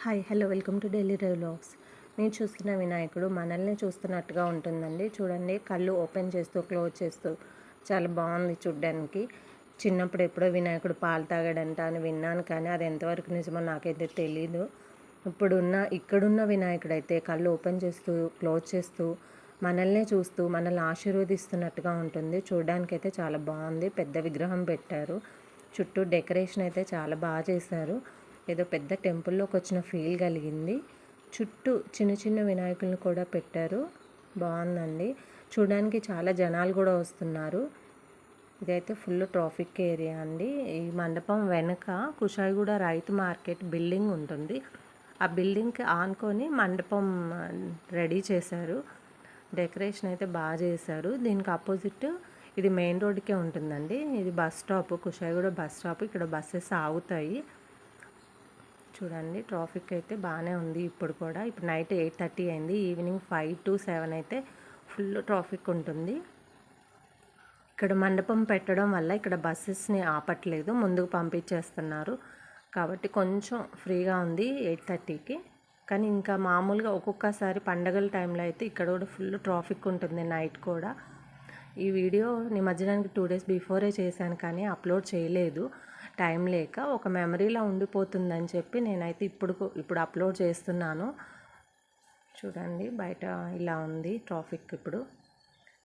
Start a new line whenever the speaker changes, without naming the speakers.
Hi hello welcome to daily vlogs. నేను చూస్తున్న వినాయకుడు మనల్ని చూస్తున్నట్టుగా ఉంటుందండి. చూడండి, కళ్ళు ఓపెన్ చేస్తూ క్లోజ్ చేస్తూ చాలా బాగుంది చూడ్డానికి. చిన్నప్పుడు ఎప్పుడో వినాయకుడు పాలు తాగాడంట అని విన్నాను, కానీ అది ఎంతవరకు నిజమో నాకైతే తెలీదు. ఇక్కడున్న వినాయకుడు అయితే కళ్ళు ఓపెన్ చేస్తూ క్లోజ్ చేస్తూ మనల్నే చూస్తూ మనల్ని ఆశీర్వదిస్తున్నట్టుగా ఉంటుంది. చూడడానికి అయితే చాలా బాగుంది. పెద్ద విగ్రహం పెట్టారు. చుట్టూ డెకరేషన్ అయితే చాలా బాగా చేశారు. ఏదో పెద్ద టెంపుల్లోకి వచ్చిన ఫీల్ కలిగింది. చుట్టూ చిన్న చిన్న వినాయకులను కూడా పెట్టారు. బాగుందండి. చూడడానికి చాలా జనాలు కూడా వస్తున్నారు. ఇదైతే ఫుల్ ట్రాఫిక్ ఏరియా అండి. ఈ మండపం వెనక కుషాయిగూడ రైతు మార్కెట్ బిల్డింగ్ ఉంటుంది. ఆ బిల్డింగ్కి ఆనుకొని మండపం రెడీ చేశారు. డెకరేషన్ అయితే బాగా చేశారు. దీనికి ఆపోజిట్ ఇది మెయిన్ రోడ్కే ఉంటుందండి. ఇది bus stop, Kushaiguda bus stop. ఇక్కడ బస్సెస్ ఆగుతాయి. చూడండి, ట్రాఫిక్ అయితే బాగానే ఉంది. ఇప్పుడు నైట్ 8:30 అయింది. ఈవినింగ్ 5 to 7 అయితే ఫుల్ ట్రాఫిక్ ఉంటుంది. ఇక్కడ మండపం పెట్టడం వల్ల ఇక్కడ బస్సెస్ని ఆపట్లేదు, ముందుకు పంపించేస్తున్నారు. కాబట్టి కొంచెం ఫ్రీగా ఉంది 8:30కి. కానీ ఇంకా మామూలుగా ఒక్కొక్కసారి పండగల టైంలో అయితే ఇక్కడ కూడా ఫుల్ ట్రాఫిక్ ఉంటుంది నైట్ కూడా. ఈ వీడియో నిమజ్జనానికి 2 days బిఫోరే చేశాను, కానీ అప్లోడ్ చేయలేదు టైం లేక. ఒక మెమరీలా ఉండిపోతుందని చెప్పి నేనైతే ఇప్పుడు అప్లోడ్ చేస్తున్నాను. చూడండి, బయట ఇలా ఉంది ట్రాఫిక్ ఇప్పుడు.